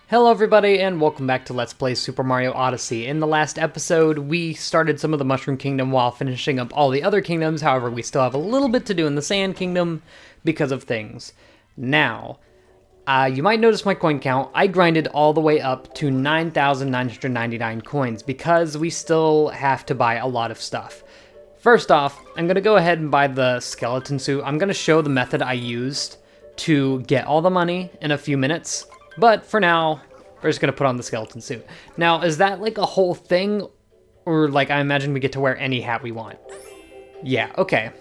Hello everybody, and welcome back to Let's Play Super Mario Odyssey. In the last episode, we started some of the Mushroom Kingdom while finishing up all the other kingdoms. However, we still have a little bit to do in the Sand Kingdom because of things. Now, you might notice my coin count. I grinded all the way up to 9,999 coins because we still have to buy a lot of stuff. First off, I'm going to go ahead and buy the skeleton suit. I'm going to show the method I used to get all the money in a few minutes. But for now, we're just going to put on the skeleton suit. Now, is that like a whole thing? Or like, I imagine we get to wear any hat we want. Yeah, okay.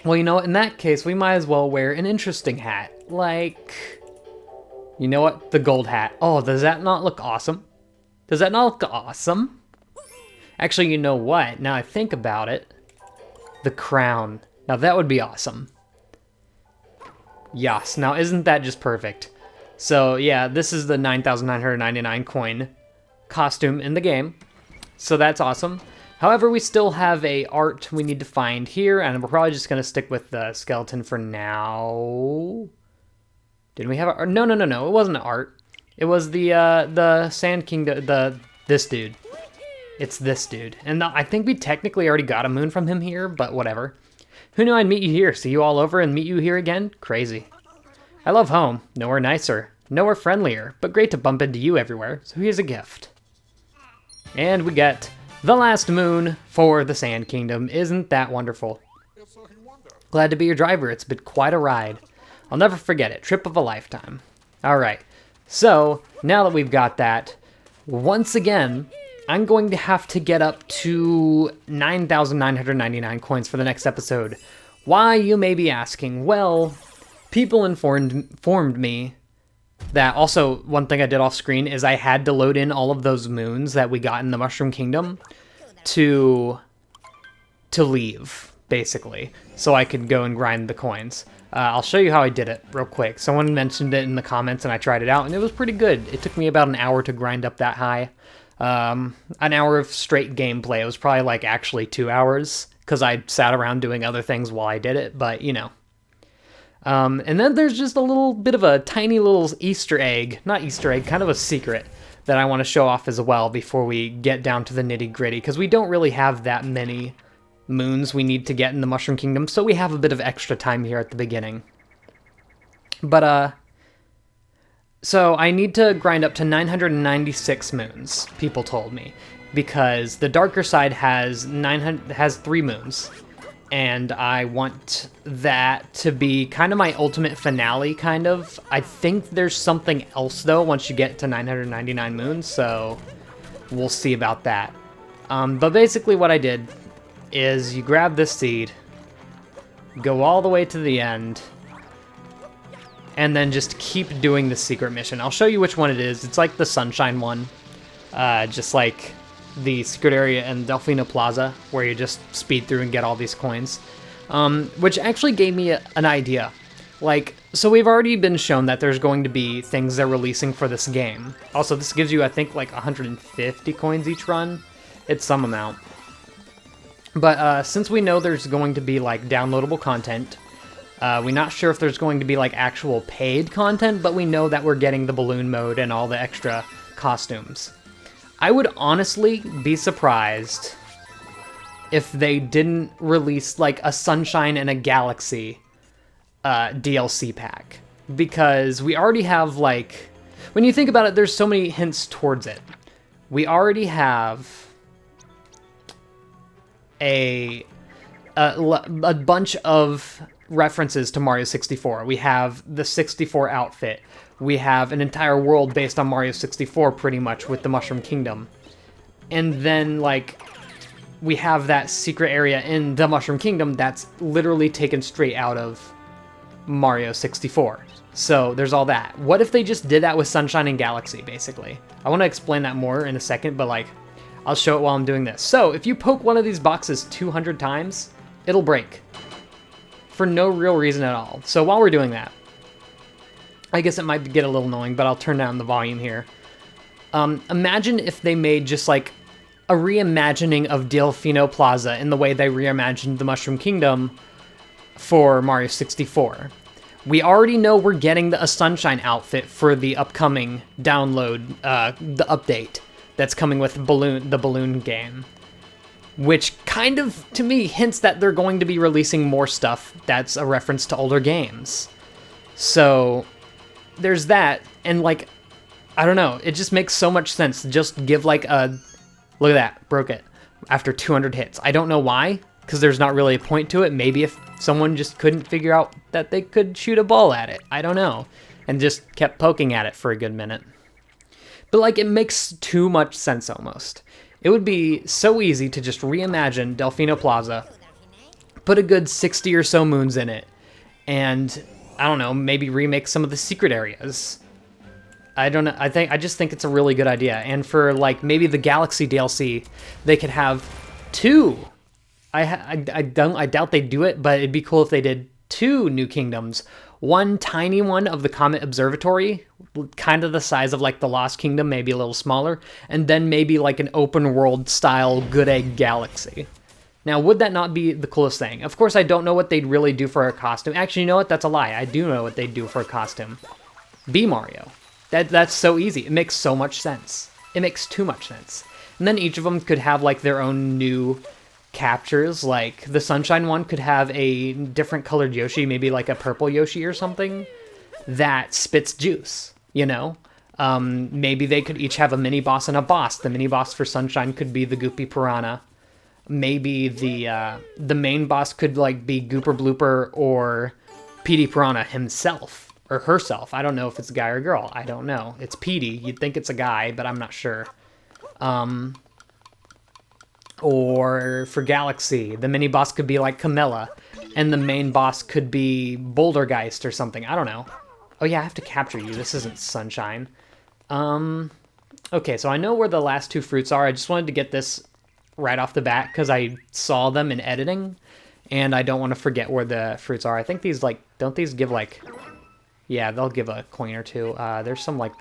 Well, you know what? In that case, we might as well wear an interesting hat. Like, you know what? The gold hat. Oh, does that not look awesome? Does that not look awesome? Actually, you know what? Now I think about it. The crown. Now that would be awesome. Yes. Now isn't that just perfect? So yeah, this is the 9,999 coin costume in the game. So that's awesome. However, we still have a art we need to find here, and we're probably just going to stick with the skeleton for now. Didn't we have a... No, it wasn't an art. It was the Sand Kingdom, this dude. It's this dude. And I think we technically already got a moon from him here, but whatever. Who knew I'd meet you here, see you all over, and meet you here again? Crazy. I love home. Nowhere nicer. Nowhere friendlier. But great to bump into you everywhere. So here's a gift. And we get the last moon for the Sand Kingdom. Isn't that wonderful? Glad to be your driver. It's been quite a ride. I'll never forget it. Trip of a lifetime. Alright. So, now that we've got that, once again, I'm going to have to get up to 9,999 coins for the next episode. Why, you may be asking? Well, people informed me that also one thing I did off screen is I had to load in all of those moons that we got in the Mushroom Kingdom to leave, basically, so I could go and grind the coins. I'll show you how I did it real quick. Someone mentioned it in the comments and I tried it out and it was pretty good. It took me about an hour to grind up that high. An hour of straight gameplay. It was probably like actually 2 hours because I sat around doing other things while I did it, but you know. And then there's just a little bit of a tiny little Easter egg, not Easter egg, kind of a secret that I want to show off as well before we get down to the nitty gritty, because we don't really have that many moons we need to get in the Mushroom Kingdom, so we have a bit of extra time here at the beginning. But, so I need to grind up to 996 moons, people told me, because the darker side has 3 moons. And I want that to be kind of my ultimate finale, kind of. I think there's something else, though, once you get to 999 moons, so we'll see about that. But basically what I did is you grab this seed, go all the way to the end, and then just keep doing the secret mission. I'll show you which one it is. It's like the Sunshine one, just like the secret area in Delfino Plaza, where you just speed through and get all these coins, which actually gave me an idea. Like, so we've already been shown that there's going to be things they're releasing for this game. Also, this gives you, I think, like 150 coins each run. It's some amount. But since we know there's going to be like downloadable content, we're not sure if there's going to be like actual paid content, but we know that we're getting the balloon mode and all the extra costumes. I would honestly be surprised if they didn't release like a Sunshine and a Galaxy DLC pack. Because we already have like, when you think about it, there's so many hints towards it. We already have a bunch of references to Mario 64. We have the 64 outfit. We have an entire world based on Mario 64, pretty much, with the Mushroom Kingdom. And then, like, we have that secret area in the Mushroom Kingdom that's literally taken straight out of Mario 64. So, there's all that. What if they just did that with Sunshine and Galaxy, basically? I want to explain that more in a second, but, like, I'll show it while I'm doing this. So, if you poke one of these boxes 200 times, it'll break. For no real reason at all. So, while we're doing that, I guess it might get a little annoying, but I'll turn down the volume here. Imagine if they made just like a reimagining of Delfino Plaza in the way they reimagined the Mushroom Kingdom for Mario 64. We already know we're getting a Sunshine outfit for the upcoming download, the update that's coming with the Balloon game. Which kind of, to me, hints that they're going to be releasing more stuff that's a reference to older games. So, there's that, and like, I don't know, it just makes so much sense. Just give like a, look at that, broke it, after 200 hits. I don't know why, because there's not really a point to it. Maybe if someone just couldn't figure out that they could shoot a ball at it. I don't know. And just kept poking at it for a good minute. But like, it makes too much sense almost. It would be so easy to just reimagine Delfino Plaza, put a good 60 or so moons in it, and I don't know, maybe remake some of the secret areas. I don't know. I just think it's a really good idea. And for like maybe the Galaxy DLC, they could have 2. I doubt they'd do it, but it'd be cool if they did 2 new kingdoms. One tiny one of the Comet Observatory, kind of the size of like the Lost Kingdom, maybe a little smaller, and then maybe like an open world style Good Egg Galaxy. Now, would that not be the coolest thing? Of course, I don't know what they'd really do for a costume. Actually, you know what? That's a lie. I do know what they'd do for a costume. Be Mario. That's so easy. It makes so much sense. It makes too much sense. And then each of them could have like their own new captures. Like the Sunshine one could have a different colored Yoshi, maybe like a purple Yoshi or something, that spits juice, you know? Maybe they could each have a mini boss and a boss. The mini boss for Sunshine could be the Goopy Piranha. Maybe the main boss could like be Gooper Blooper or Petey Piranha himself or herself. I don't know if it's a guy or a girl. I don't know. It's Petey. You'd think it's a guy, but I'm not sure. Or for Galaxy, the mini boss could be like Camilla, and the main boss could be Bouldergeist or something. I don't know. Oh yeah, I have to capture you. This isn't Sunshine. Okay, so I know where the last 2 fruits are. I just wanted to get this right off the bat because I saw them in editing, and I don't want to forget where the fruits are. I think these, like, don't these give, like, yeah, they'll give a coin or 2. There's some, like,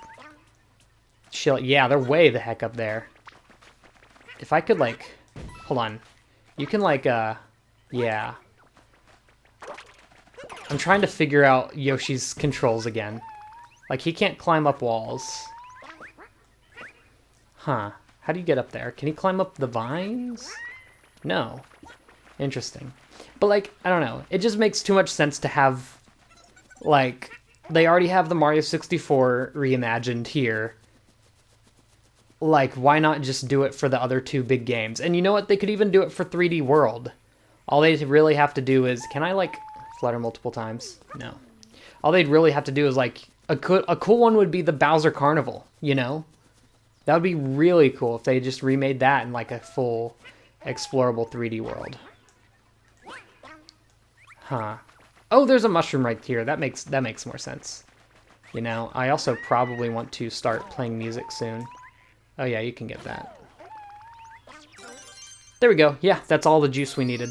yeah, they're way the heck up there. If I could, like, hold on. You can, like, yeah. I'm trying to figure out Yoshi's controls again. Like, he can't climb up walls. Huh. How do you get up there? Can he climb up the vines? No. Interesting. But, like, I don't know. It just makes too much sense to have, like, they already have the Mario 64 reimagined here. Like, why not just do it for the other 2 big games? And you know what? They could even do it for 3D World. All they really have to do is... Can I, like, flutter multiple times? No. All they'd really have to do is, like... A cool one would be the Bowser Carnival, you know? That would be really cool if they just remade that in, like, a full explorable 3D world. Huh. Oh, there's a mushroom right here. That makes more sense. You know, I also probably want to start playing music soon. Oh yeah, you can get that. There we go. Yeah, that's all the juice we needed.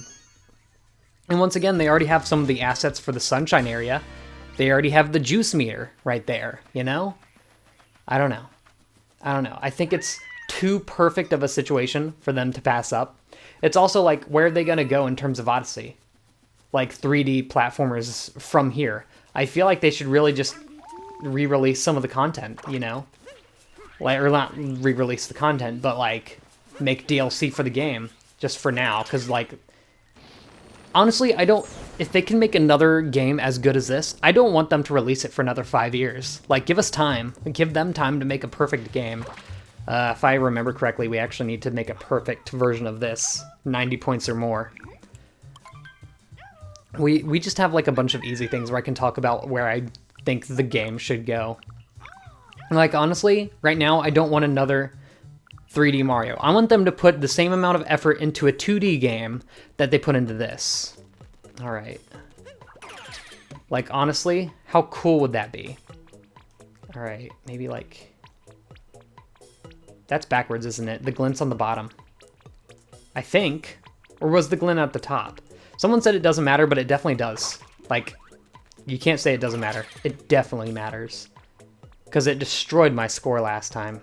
And once again, they already have some of the assets for the Sunshine area. They already have the juice meter right there, you know? I don't know. I think it's too perfect of a situation for them to pass up. It's also like, where are they going to go in terms of Odyssey? Like 3D platformers from here. I feel like they should really just re-release some of the content, you know? Like, or not re-release the content, but like make DLC for the game just for now. Because like, honestly, if they can make another game as good as this, I don't want them to release it for another 5 years. Like, give us time. Give them time to make a perfect game. If I remember correctly, we actually need to make a perfect version of this. 90 points or more. We just have like a bunch of easy things where I can talk about where I think the game should go. Like, honestly, right now, I don't want another 3D Mario. I want them to put the same amount of effort into a 2D game that they put into this. Alright. Like, honestly, how cool would that be? Alright, maybe like... That's backwards, isn't it? The glint's on the bottom. I think. Or was the glint at the top? Someone said it doesn't matter, but it definitely does. Like, you can't say it doesn't matter. It definitely matters. Because it destroyed my score last time.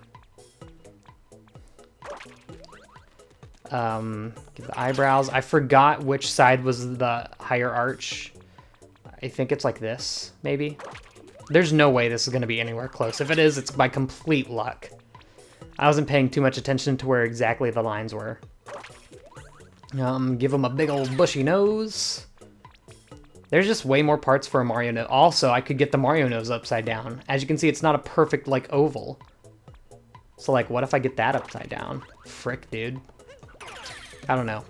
Give the eyebrows. I forgot which side was the higher arch. I think it's like this, maybe. There's no way this is going to be anywhere close. If it is, it's by complete luck. I wasn't paying too much attention to where exactly the lines were. Give him a big old bushy nose. There's just way more parts for a Mario nose. Also, I could get the Mario nose upside down. As you can see, it's not a perfect, like, oval. So, like, what if I get that upside down? Frick, dude. I don't know.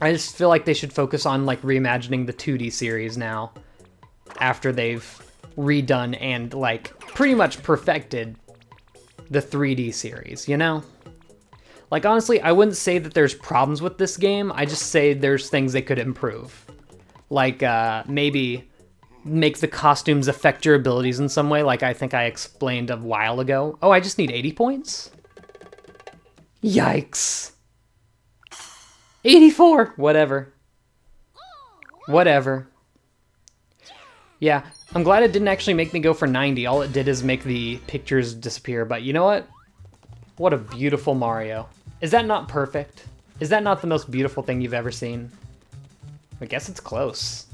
I just feel like they should focus on, like, reimagining the 2D series now. After they've redone and, like, pretty much perfected the 3D series, you know? Like, honestly, I wouldn't say that there's problems with this game. I just say there's things they could improve. Like, maybe make the costumes affect your abilities in some way, like I think I explained a while ago. Oh, I just need 80 points? Yikes. 84! Whatever. Whatever. Yeah, I'm glad it didn't actually make me go for 90. All it did is make the pictures disappear, but you know what? What a beautiful Mario. Is that not perfect? Is that not the most beautiful thing you've ever seen? I guess it's close.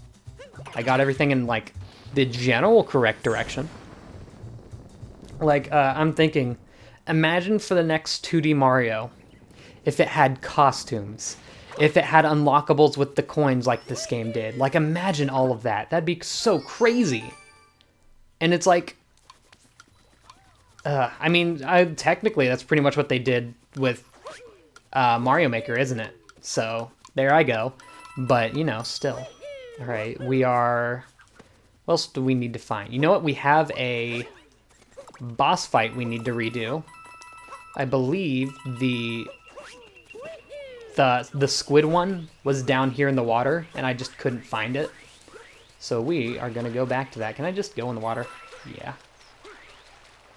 I got everything in, like, the general correct direction. Like, I'm thinking, imagine for the next 2D Mario, if it had costumes, if it had unlockables with the coins like this game did. Like, imagine all of that. That'd be so crazy. And it's like, I mean, technically, that's pretty much what they did with Mario Maker, isn't it? So, there I go. But, you know, still. All right, we are... What else do we need to find? You know what? We have a boss fight we need to redo. I believe the squid one was down here in the water, and I just couldn't find it. So we are going to go back to that. Can I just go in the water? Yeah.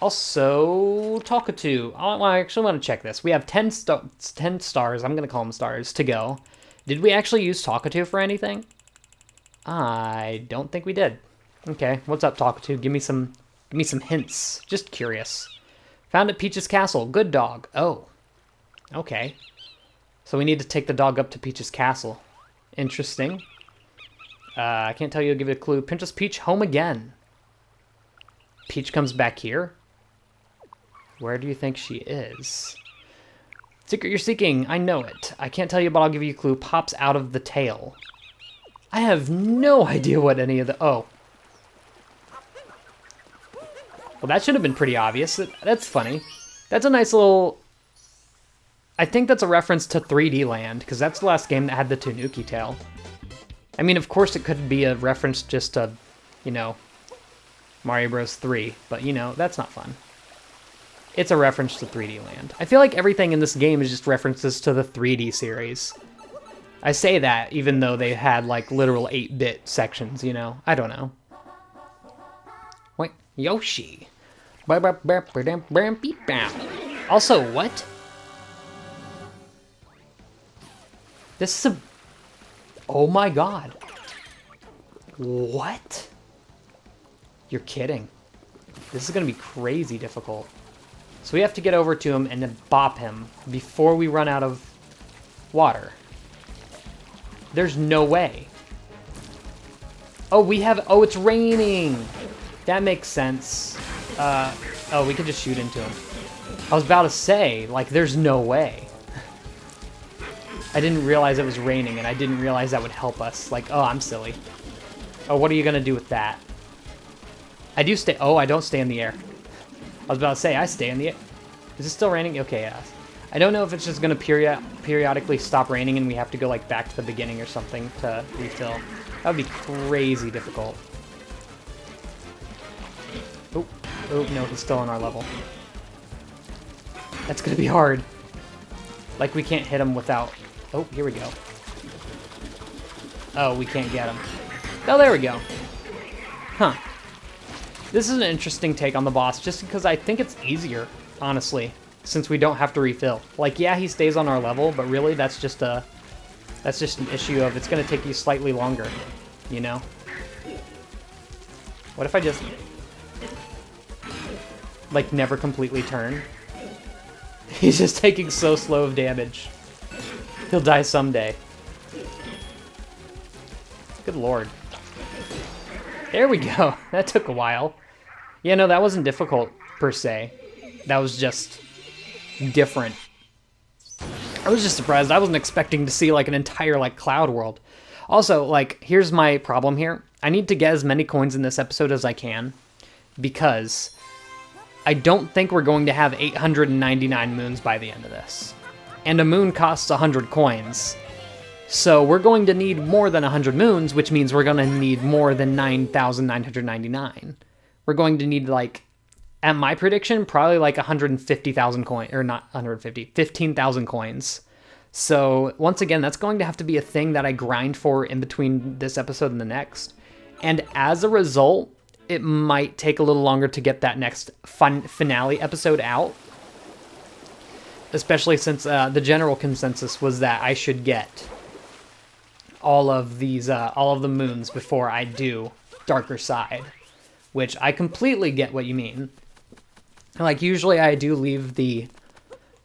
Also, Talkatoo. I actually want to check this. We have 10 stars, I'm going to call them stars, to go. Did we actually use Talkatoo for anything? I don't think we did. Okay, what's up, Talkatoo? Give me some hints. Just curious. Found at Peach's Castle. Good dog. Oh. Okay. So we need to take the dog up to Peach's Castle. Interesting. I can't tell you. I'll give it a clue. Princess Peach home again. Peach comes back here? Where do you think she is? Secret you're seeking. I know it. I can't tell you, but I'll give you a clue. Pops out of the tail. I have no idea what any of the... Oh. Well, that should have been pretty obvious. That's funny. That's a nice little... I think that's a reference to 3D Land, because that's the last game that had the Tanuki tail. I mean, of course it could be a reference just to, you know, Mario Bros. 3, but, you know, that's not fun. It's a reference to 3D Land. I feel like everything in this game is just references to the 3D series. I say that even though they had, like, literal 8-bit sections, you know? I don't know. Wait, Yoshi. Also, what? This is a... Oh my god. What? You're kidding. This is gonna be crazy difficult. So we have to get over to him and then bop him before we run out of water. There's no way. Oh, we have... Oh, it's raining. That makes sense. Oh, we could just shoot into him. I was about to say, like, there's no way. I didn't realize it was raining, and I didn't realize that would help us. Like, oh, I'm silly. Oh, what are you going to do with that? I do stay... Oh, I don't stay in the air. I was about to say, I stay in the air. Is it still raining? Okay, yeah. I don't know if it's just going to periodically stop raining and we have to go, like, back to the beginning or something to refill. That would be crazy difficult. Oh, oh, no, he's still on our level. That's going to be hard. Like, we can't hit him without... Oh, here we go. Oh, we can't get him. Oh, there we go. Huh. This is an interesting take on the boss, just because I think it's easier, honestly, since we don't have to refill. Like, yeah, he stays on our level, but really, that's just an issue of it's going to take you slightly longer, you know? What if I just, like, never completely turn? He's just taking so slow of damage. He'll die someday. Good lord. There we go. That took a while. Yeah, no, that wasn't difficult, per se. That was just different. I was just surprised. I wasn't expecting to see, like, an entire, like, cloud world. Also, like, here's my problem here. I need to get as many coins in this episode as I can, because I don't think we're going to have 899 moons by the end of this. And a moon costs 100 coins. So we're going to need more than 100 moons, which means we're going to need more than 9,999. We're going to need, like, at my prediction, probably like 150,000 coins, or not 150, 15,000 coins. So once again, that's going to have to be a thing that I grind for in between this episode and the next. And as a result, it might take a little longer to get that next finale episode out. Especially since the general consensus was that I should get all of the moons before I do Darker Side. Which I completely get what you mean. Like, usually I do leave the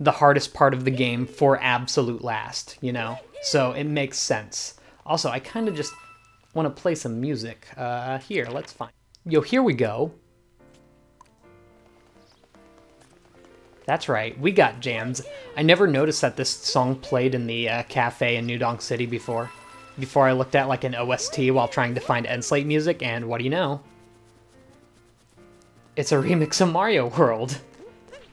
hardest part of the game for absolute last, you know? So it makes sense. Also, I kind of just want to play some music. Here, let's find... Yo, here we go. That's right, we got jams. I never noticed that this song played in the cafe in New Donk City before I looked at, like, an OST while trying to find Endslate music, and what do you know? It's a remix of Mario World.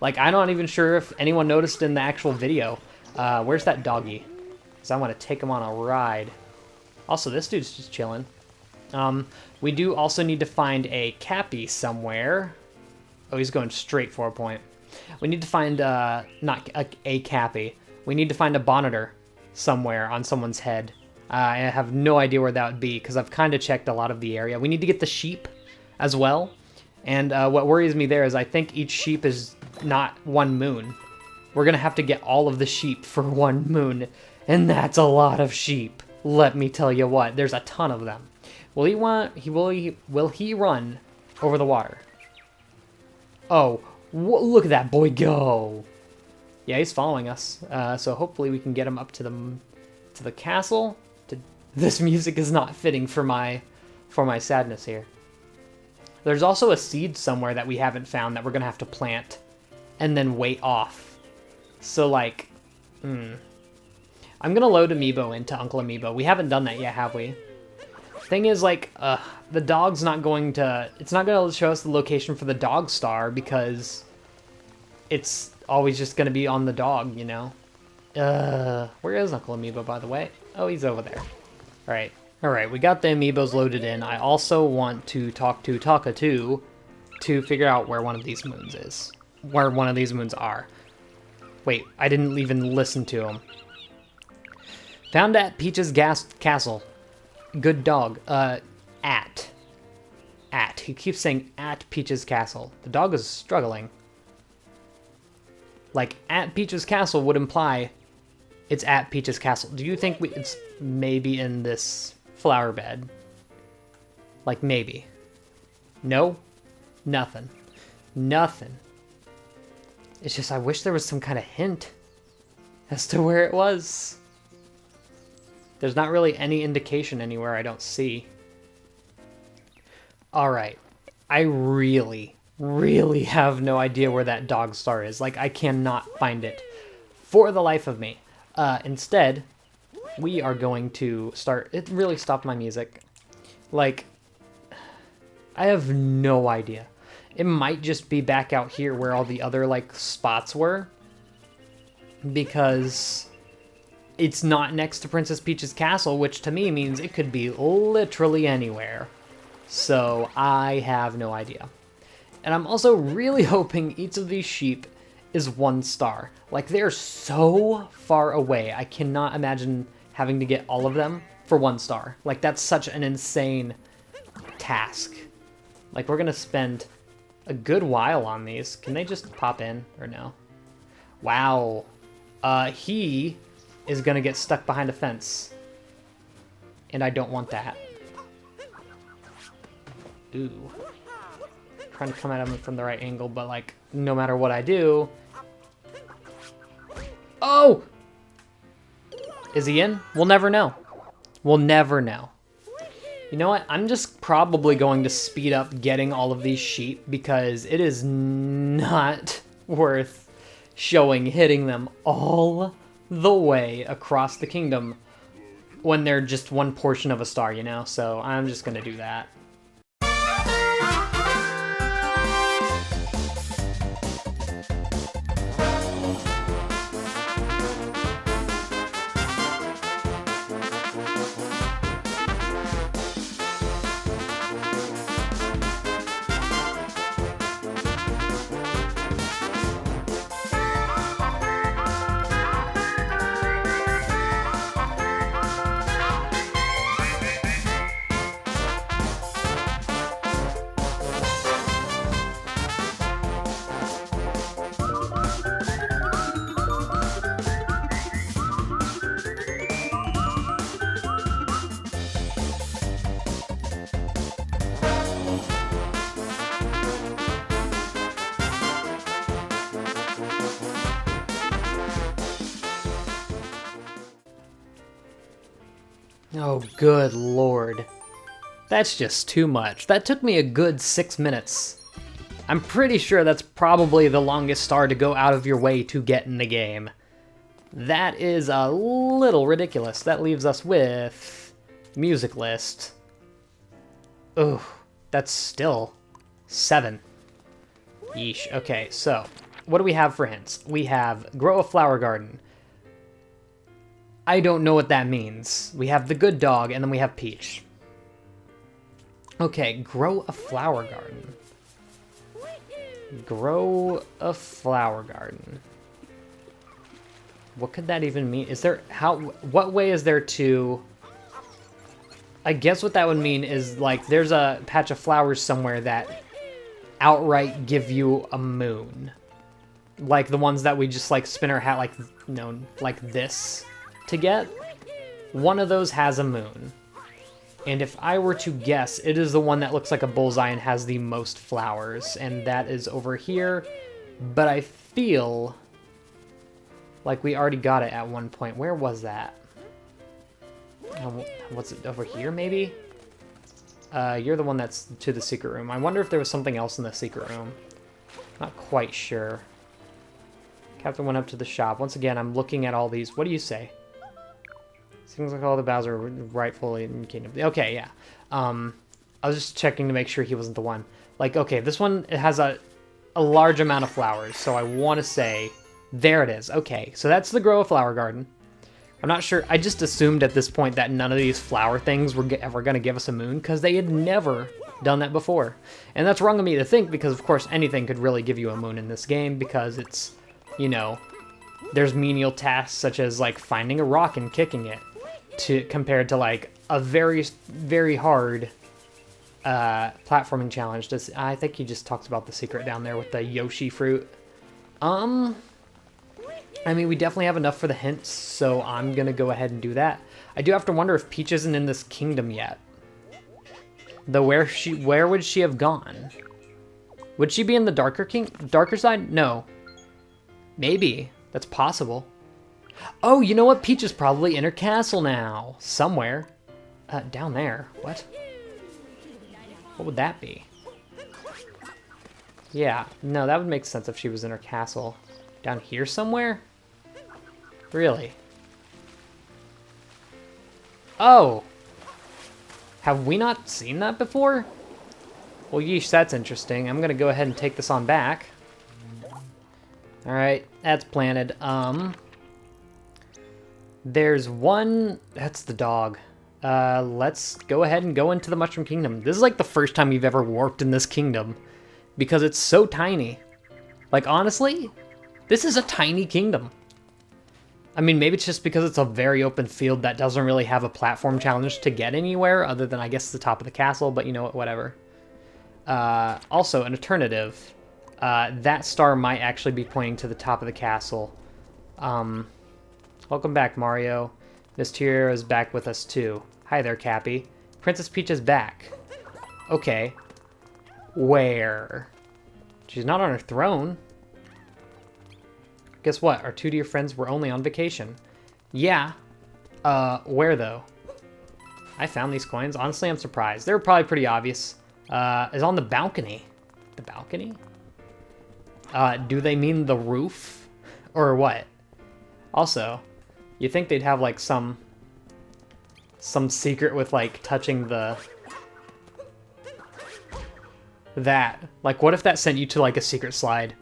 Like, I'm not even sure if anyone noticed in the actual video. Where's that doggy? Because I want to take him on a ride. Also, this dude's just chilling. We do also need to find a Cappy somewhere. Oh, he's going straight for a point. We need to find, not a Cappy. We need to find a Bonneter somewhere on someone's head. I have no idea where that would be, because I've kind of checked a lot of the area. We need to get the sheep as well. And what worries me there is I think each sheep is not 1 moon. We're going to have to get all of the sheep for 1 moon. And that's a lot of sheep. Let me tell you what, there's a ton of them. Will he run over the water? Oh, look at that boy go. Yeah, he's following us. So hopefully we can get him up to the castle. This music is not fitting for my sadness here. There's also a seed somewhere that we haven't found that we're going to have to plant and then wait off. So, like, I'm going to load Amiibo into Uncle Amiibo. We haven't done that yet, have we? Thing is, like, the dog's not going to... It's not going to show us the location for the dog star because it's always just going to be on the dog, you know? Where is Uncle Amiibo, by the way? Oh, he's over there. All right. Alright, we got the amiibos loaded in. I also want to talk to Taka2 to figure out where one of these moons is. Where one of these moons are. Wait, I didn't even listen to him. Found at Peach's Castle. Good dog. At. He keeps saying at Peach's Castle. The dog is struggling. Like, at Peach's Castle would imply it's at Peach's Castle. Do you think it's maybe in this... flower bed? Like, maybe. No? Nothing. Nothing. It's just I wish there was some kind of hint as to where it was. There's not really any indication anywhere I don't see. Alright. I really have no idea where that dog star is. Like, I cannot find it for the life of me. Instead... we are going to start... It really stopped my music. Like, I have no idea. It might just be back out here where all the other, like, spots were. Because it's not next to Princess Peach's castle, which to me means it could be literally anywhere. So I have no idea. And I'm also really hoping each of these sheep is 1 star. Like, they're so far away. I cannot imagine... having to get all of them for 1 star. Like, that's such an insane task. Like, we're gonna spend a good while on these. Can they just pop in, or no? Wow. He is gonna get stuck behind a fence. And I don't want that. Ooh. Trying to come at him from the right angle, but, like, no matter what I do... Oh! Is he in? We'll never know. We'll never know. You know what? I'm just probably going to speed up getting all of these sheep because it is not worth hitting them all the way across the kingdom when they're just one portion of a star, you know? So I'm just going to do that. Oh, good lord. That's just too much. That took me a good 6 minutes. I'm pretty sure that's probably the longest star to go out of your way to get in the game. That is a little ridiculous. That leaves us with music list. Ooh, that's still 7. Yeesh. Okay, so what do we have for hints? We have grow a flower garden. I don't know what that means. We have the good dog, and then we have Peach. Okay, grow a flower garden. Grow a flower garden. What could that even mean? Is there, what way is there to... I guess what that would mean is, like, there's a patch of flowers somewhere that outright give you a moon. Like the ones that we just, like, spin our hat, like, you know, like this to get. One of those has a moon. And if I were to guess, it is the one that looks like a bullseye and has the most flowers. And that is over here. But I feel like we already got it at one point. Where was that? What's it, over here maybe? You're the one that's to the secret room. I wonder if there was something else in the secret room. Not quite sure. Captain went up to the shop. Once again, I'm looking at all these. What do you say? Seems like all the Bowser are rightfully in the kingdom. Okay, yeah. I was just checking to make sure he wasn't the one. Like, okay, this one, it has a large amount of flowers, so I want to say, there it is. Okay, so that's the grow a flower garden. I'm not sure. I just assumed at this point that none of these flower things were ever going to give us a moon, because they had never done that before. And that's wrong of me to think, because of course anything could really give you a moon in this game, because it's, you know, there's menial tasks such as like finding a rock and kicking it, compared to like a very, very hard platforming challenge. I think he just talks about the secret down there with the Yoshi fruit. I mean, we definitely have enough for the hints, so I'm gonna go ahead and do that. I do have to wonder if Peach isn't in this kingdom yet. Though where would she have gone? Would she be in the darker side? No. Maybe. That's possible. Oh, you know what? Peach is probably in her castle now. Somewhere. Down there. What? What would that be? Yeah, no, that would make sense if she was in her castle. Down here somewhere? Really? Oh! Have we not seen that before? Well, yeesh, that's interesting. I'm gonna go ahead and take this on back. Alright, that's planted. There's one... That's the dog. Let's go ahead and go into the Mushroom Kingdom. This is like the first time we've ever warped in this kingdom, because it's so tiny. Like, honestly, this is a tiny kingdom. I mean, maybe it's just because it's a very open field that doesn't really have a platform challenge to get anywhere, other than, I guess, the top of the castle, but you know what, whatever. Also, an alternative. That star might actually be pointing to the top of the castle. Welcome back, Mario. Miss Tyria is back with us, too. Hi there, Cappy. Princess Peach is back. Okay. Where? She's not on her throne. Guess what? Our 2D friends were only on vacation. Yeah. Where, though? I found these coins. Honestly, I'm surprised. They were probably pretty obvious. Is on the balcony. The balcony? Do they mean the roof? Or what? Also, you think they'd have like some secret with like touching that. Like, what if that sent you to like a secret slide?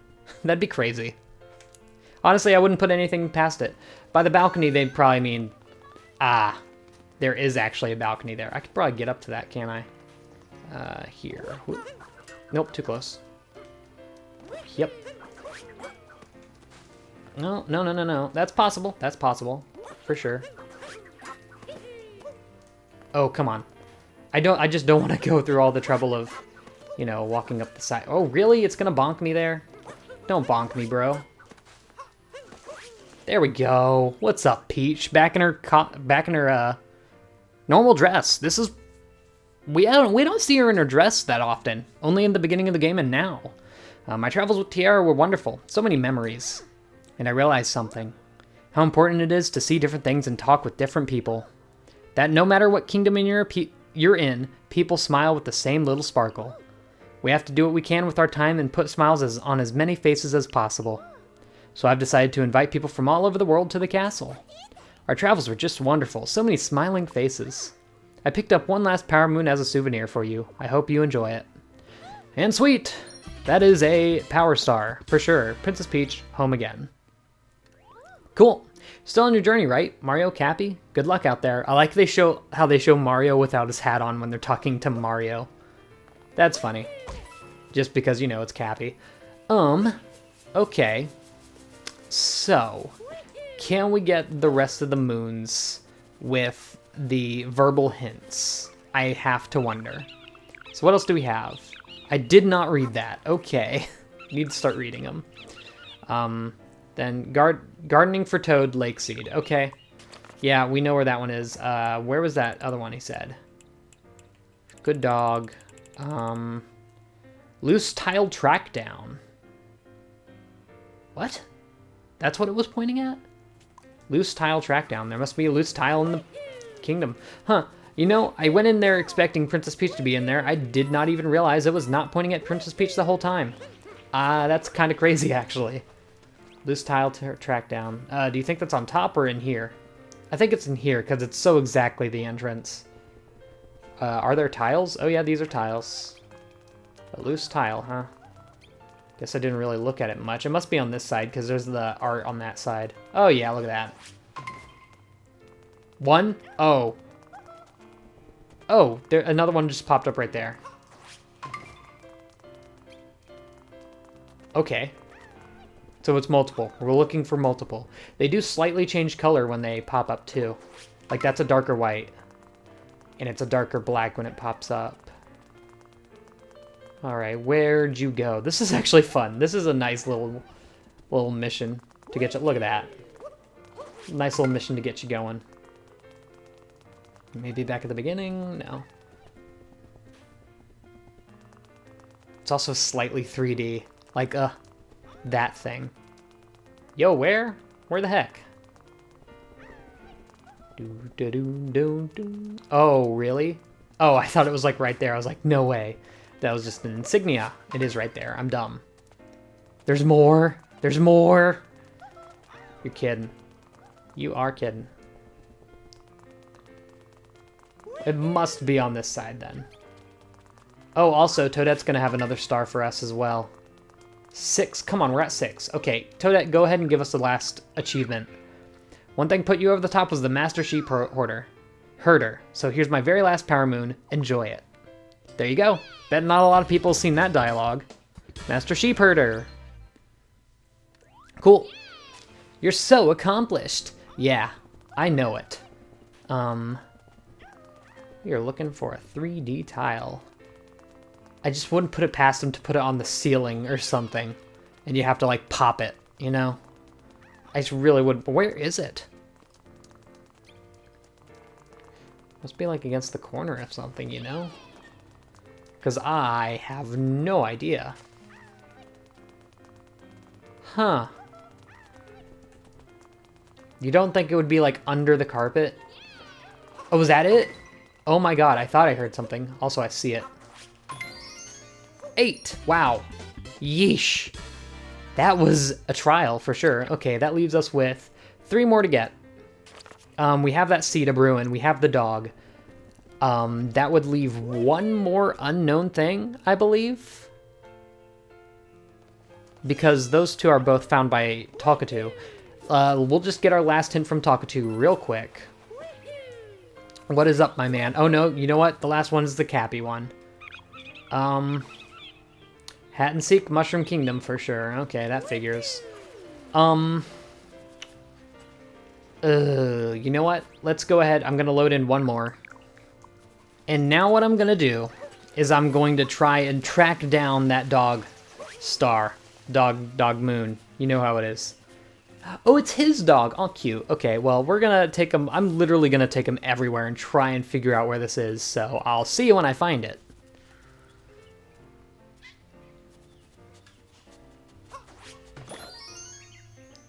That'd be crazy. Honestly, I wouldn't put anything past it. By the balcony, they'd probably mean, there is actually a balcony there. I could probably get up to that, can't I? Here. Nope, too close. Yep. No. That's possible. That's possible. For sure. Oh, come on. I just don't want to go through all the trouble of, you know, walking up the side. Oh, really? It's gonna bonk me there? Don't bonk me, bro. There we go. What's up, Peach? Back in her normal dress. This is we don't see her in her dress that often. Only in the beginning of the game and now. My travels with Tiara were wonderful. So many memories. And I realized something. How important it is to see different things and talk with different people. That no matter what kingdom you're in, people smile with the same little sparkle. We have to do what we can with our time and put smiles on as many faces as possible. So I've decided to invite people from all over the world to the castle. Our travels were just wonderful. So many smiling faces. I picked up one last power moon as a souvenir for you. I hope you enjoy it. And sweet! That is a power star, for sure. Princess Peach, home again. Cool. Still on your journey, right? Mario, Cappy? Good luck out there. I like how they show Mario without his hat on when they're talking to Mario. That's funny. Just because, you know, it's Cappy. Okay. So, can we get the rest of the moons with the verbal hints? I have to wonder. So what else do we have? I did not read that. Okay. Need to start reading them. Then gardening for Toad, Lake Seed. Okay. Yeah, we know where that one is. Where was that other one he said? Good dog. Loose tile track down. What? That's what it was pointing at? Loose tile track down. There must be a loose tile in the kingdom. Huh. You know, I went in there expecting Princess Peach to be in there. I did not even realize it was not pointing at Princess Peach the whole time. That's kind of crazy, actually. Loose tile track down. Do you think that's on top or in here? I think it's in here, because it's so exactly the entrance. Are there tiles? Oh yeah, these are tiles. A loose tile, huh? Guess I didn't really look at it much. It must be on this side, because there's the art on that side. Oh yeah, look at that. One? Oh. Oh, another one just popped up right there. Okay. So it's multiple. We're looking for multiple. They do slightly change color when they pop up too. Like that's a darker white. And it's a darker black when it pops up. Alright, where'd you go? This is actually fun. This is a nice little mission to get you. Look at that. Nice little mission to get you going. Maybe back at the beginning? No. It's also slightly 3D. Like, that thing. Yo, where? Where the heck? Oh, really? Oh, I thought it was like right there. I was like, no way. That was just an insignia. It is right there. I'm dumb. There's more. There's more. You're kidding. You are kidding. It must be on this side then. Oh, also, Toadette's going to have another star for us as well. 6. Come on, we're at 6. Okay, Toadette, go ahead and give us the last achievement. One thing put you over the top was the Master Sheep Herder. So here's my very last Power Moon. Enjoy it. There you go. Bet not a lot of people have seen that dialogue. Master Sheep Herder. Cool. You're so accomplished. Yeah, I know it. You're looking for a 3D tile. I just wouldn't put it past them to put it on the ceiling or something. And you have to, like, pop it, you know? I just really would. But where is it? Must be, like, against the corner of something, you know? Because I have no idea. Huh. You don't think it would be, like, under the carpet? Oh, was that it? Oh my god, I thought I heard something. Also, I see it. 8. Wow. Yeesh. That was a trial for sure. Okay, that leaves us with 3 more to get. We have that seed of ruin. We have the dog. That would leave 1 more unknown thing, I believe. Because those 2 are both found by Talkatoo. We'll just get our last hint from Talkatoo real quick. What is up, my man? Oh no, you know what? The last one is the Cappy one. Hat and Seek, Mushroom Kingdom for sure. Okay, that figures. You know what? Let's go ahead. I'm gonna load in 1 more. And now what I'm gonna do is I'm going to try and track down that dog star. Dog moon. You know how it is. Oh, it's his dog. Oh, cute. Okay, well, we're gonna take him. I'm literally gonna take him everywhere and try and figure out where this is. So I'll see you when I find it.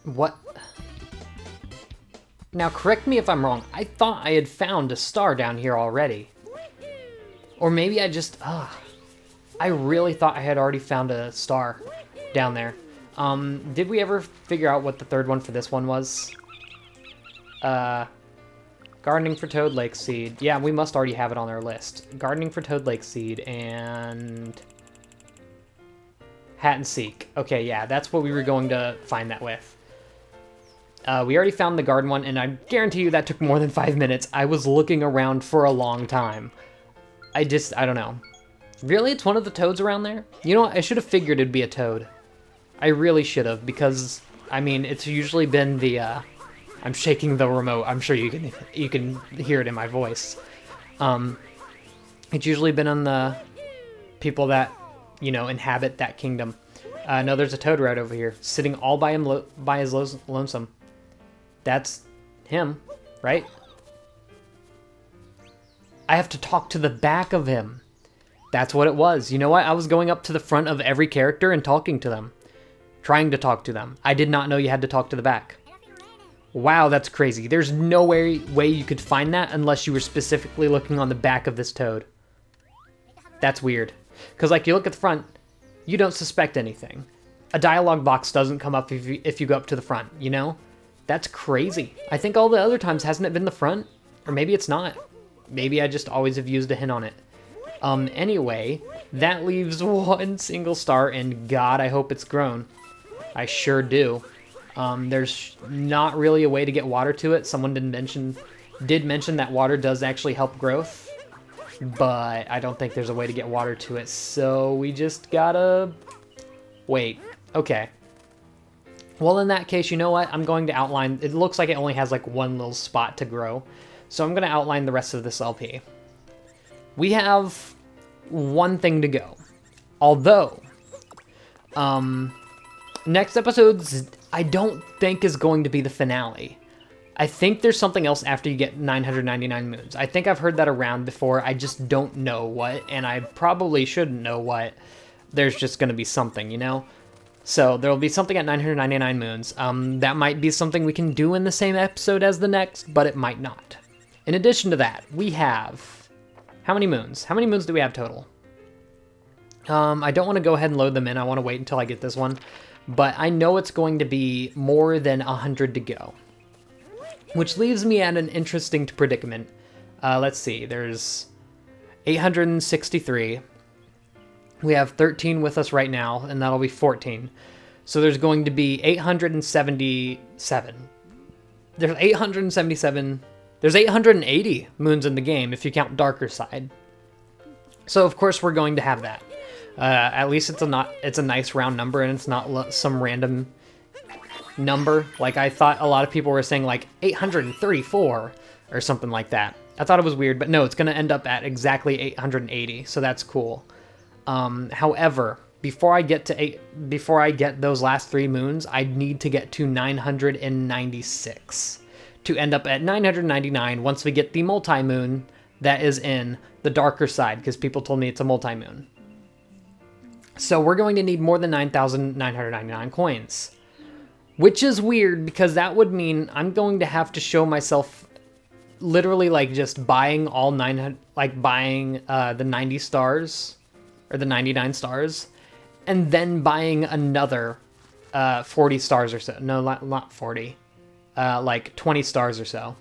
What? Now, correct me if I'm wrong. I thought I had found a star down here already. Or maybe I just... I really thought I had already found a star down there. Did we ever figure out what the 3rd one for this one was? Gardening for Toad Lake Seed. Yeah, we must already have it on our list. Gardening for Toad Lake Seed and... Hat and Seek. Okay, yeah, that's what we were going to find that with. We already found the garden one, and I guarantee you that took more than 5 minutes. I was looking around for a long time. I don't know. Really? It's one of the toads around there? You know what? I should have figured it'd be a toad. I really should have, because, I mean, it's usually been the, I'm shaking the remote. I'm sure you can hear it in my voice. It's usually been on the people that, you know, inhabit that kingdom. No, there's a toad right over here, sitting all by his lonesome. That's him, right? I have to talk to the back of him. That's what it was. You know what? I was going up to the front of every character and talking to them. Trying to talk to them. I did not know you had to talk to the back. Wow, that's crazy. There's no way you could find that unless you were specifically looking on the back of this toad. That's weird. Because, like, you look at the front, you don't suspect anything. A dialogue box doesn't come up if you go up to the front, you know? That's crazy. I think all the other times, hasn't it been the front? Or maybe it's not. Maybe I just always have used a hint on it. Anyway, that leaves 1 single star, and God, I hope it's grown. I sure do. There's not really a way to get water to it. Someone did mention that water does actually help growth, but I don't think there's a way to get water to it, so we just gotta wait. Okay. Well, in that case, you know what? I'm going to outline... It looks like it only has, like, 1 little spot to grow. So I'm going to outline the rest of this LP. We have 1 thing to go. Although, next episode's, I don't think, is going to be the finale. I think there's something else after you get 999 moons. I think I've heard that around before. I just don't know what, and I probably shouldn't know what. There's just going to be something, you know? So there will be something at 999 moons. That might be something we can do in the same episode as the next, but it might not. In addition to that, we have... How many moons? How many moons do we have total? I don't want to go ahead and load them in. I want to wait until I get this one. But I know it's going to be more than 100 to go. Which leaves me at an interesting predicament. Let's see. There's 863. We have 13 with us right now, and that'll be 14. So there's going to be 877. There's 877. There's 880 moons in the game if you count Darker Side. So of course we're going to have that. At least it's a nice round number, and it's not some random number. Like, I thought a lot of people were saying like 834 or something like that. I thought it was weird, but no, it's going to end up at exactly 880. So that's cool. However, before I get those last 3 moons, I need to get to 996 to end up at 999 once we get the multi-moon that is in the Darker Side, because people told me it's a multi-moon. So we're going to need more than 9,999 coins, which is weird because that would mean I'm going to have to show myself literally like just buying all 900, like buying the 90 stars or the 99 stars, and then buying another 40 stars or so. No, not 40, like 20 stars or so.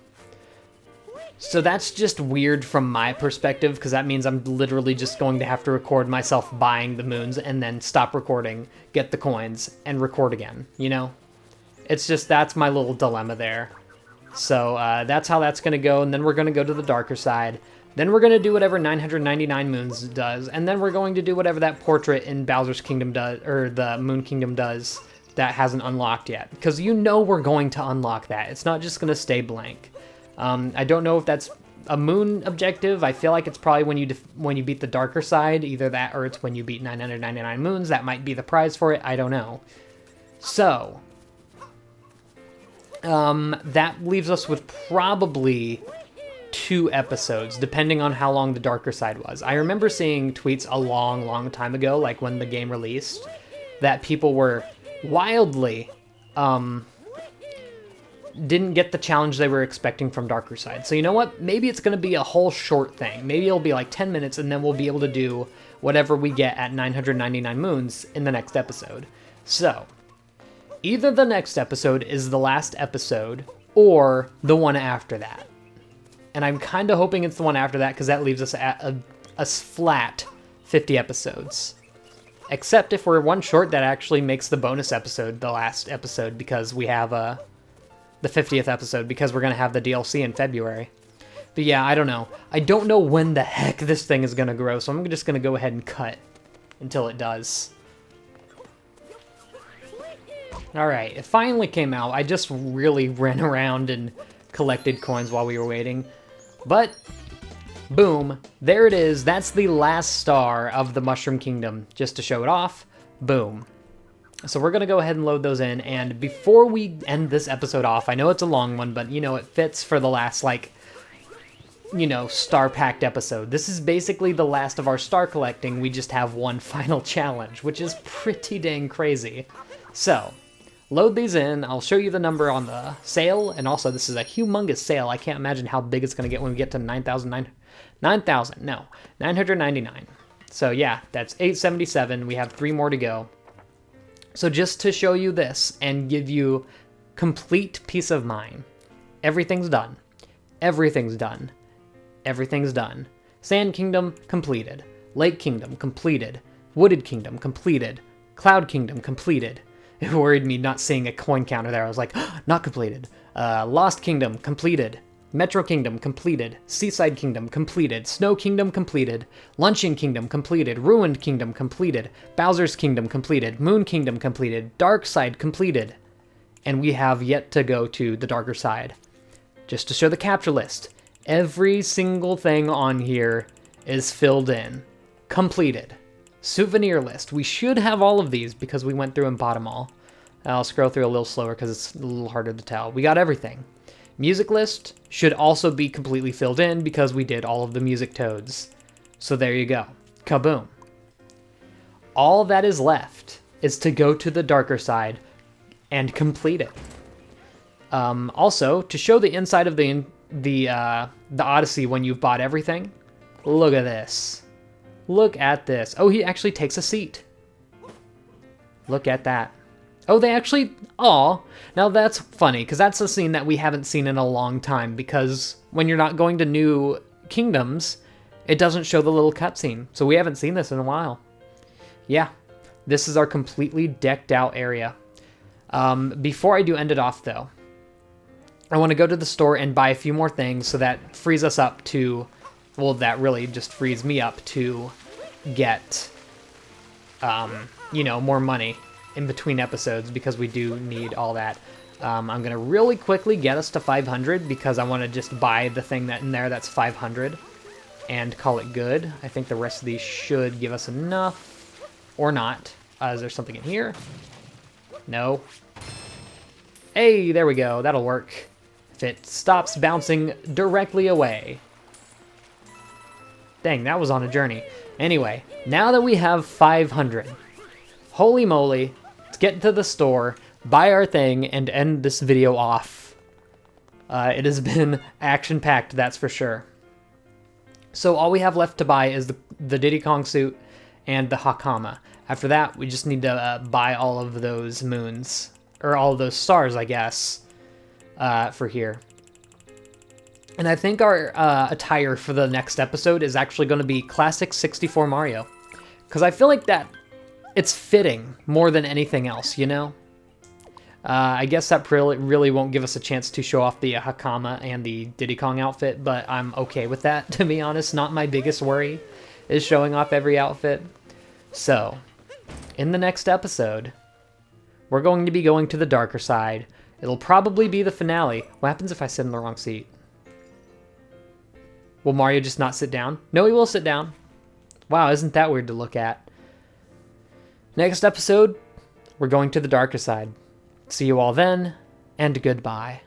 So that's just weird from my perspective, because that means I'm literally just going to have to record myself buying the moons and then stop recording, get the coins, and record again, you know? It's just, that's my little dilemma there. So that's how that's going to go, and then we're going to go to the darker side. Then we're going to do whatever 999 moons does, and then we're going to do whatever that portrait in Bowser's Kingdom does, or the Moon Kingdom does, that hasn't unlocked yet. Because you know we're going to unlock that. It's not just going to stay blank. I don't know if that's a moon objective. I feel like it's probably when you beat the darker side, either that or it's when you beat 999 moons. That might be the prize for it. I don't know. So, that leaves us with probably 2 episodes, depending on how long the darker side was. I remember seeing tweets a long time ago, like when the game released, that people were wildly, didn't get the challenge they were expecting from darker side. So you know what? Maybe it's going to be a whole short thing. Maybe it'll be like 10 minutes, and then we'll be able to do whatever we get at 999 moons in the next episode. So, either the next episode is the last episode, or the one after that. And I'm kind of hoping it's the one after that, because that leaves us at a flat 50 episodes. Except if we're one short, that actually makes the bonus episode the last episode, because we have the 50th episode, because we're going to have the DLC in February. But yeah, I don't know. I don't know when the heck this thing is going to grow, so I'm just going to go ahead and cut until it does. Alright, it finally came out. I just really ran around and collected coins while we were waiting. But, boom, there it is. That's the last star of the Mushroom Kingdom. Just to show it off, boom. So we're going to go ahead and load those in, and before we end this episode off, I know it's a long one, but, you know, it fits for the last, like, you know, star-packed episode. This is basically the last of our star collecting. We just have one final challenge, which is pretty dang crazy. So, load these in. I'll show you the number on the sale, and also this is a humongous sale. I can't imagine how big it's going to get when we get to 999. So yeah, that's 877. We have 3 more to go. So just to show you this and give you complete peace of mind, everything's done. Everything's done. Everything's done. Sand Kingdom completed. Lake Kingdom completed. Wooded Kingdom completed. Cloud Kingdom completed. It worried me not seeing a coin counter there. I was like, oh, not completed. Lost Kingdom completed. Metro Kingdom completed. Seaside Kingdom completed. Snow Kingdom completed. Luncheon Kingdom completed. Ruined Kingdom completed. Bowser's Kingdom completed. Moon Kingdom completed. Dark Side completed. And we have yet to go to the darker side. Just to show the capture list, every single thing on here is filled in. Completed. Souvenir list. We should have all of these because we went through and bought them all. I'll scroll through a little slower because it's a little harder to tell. We got everything. Music list should also be completely filled in because we did all of the music toads. So there you go. Kaboom. All that is left is to go to the darker side and complete it. Also, to show the inside of the Odyssey when you've bought everything, look at this. Look at this. Oh, he actually takes a seat. Look at that. Oh, they actually... Aw. Now that's funny, because that's a scene that we haven't seen in a long time, because when you're not going to new kingdoms, it doesn't show the little cutscene. So we haven't seen this in a while. Yeah. This is our completely decked out area. Before I do end it off, though, I want to go to the store and buy a few more things, so that frees us up to... Well, that really just frees me up to get, you know, more money in between episodes, because we do need all that. I'm going to really quickly get us to 500, because I want to just buy the thing that in there that's 500 and call it good. I think the rest of these should give us enough, or not. Is there something in here? No. Hey, there we go. That'll work. If it stops bouncing directly away. Dang, that was on a journey. Anyway, now that we have 500, holy moly, let's get to the store, buy our thing, and end this video off It has been action-packed, that's for sure. So all we have left to buy is the Diddy Kong suit and the Hakama. After that, we just need to buy all of those moons, or all of those stars, I guess, for here. And I think our attire for the next episode is actually going to be Classic 64 Mario. Because I feel like that it's fitting more than anything else, you know? I guess that really won't give us a chance to show off the Hakama and the Diddy Kong outfit, but I'm okay with that, to be honest. Not my biggest worry is showing off every outfit. So, in the next episode, we're going to be going to the darker side. It'll probably be the finale. What happens if I sit in the wrong seat? Will Mario just not sit down? No, he will sit down. Wow, isn't that weird to look at? Next episode, we're going to the darker side. See you all then, and goodbye.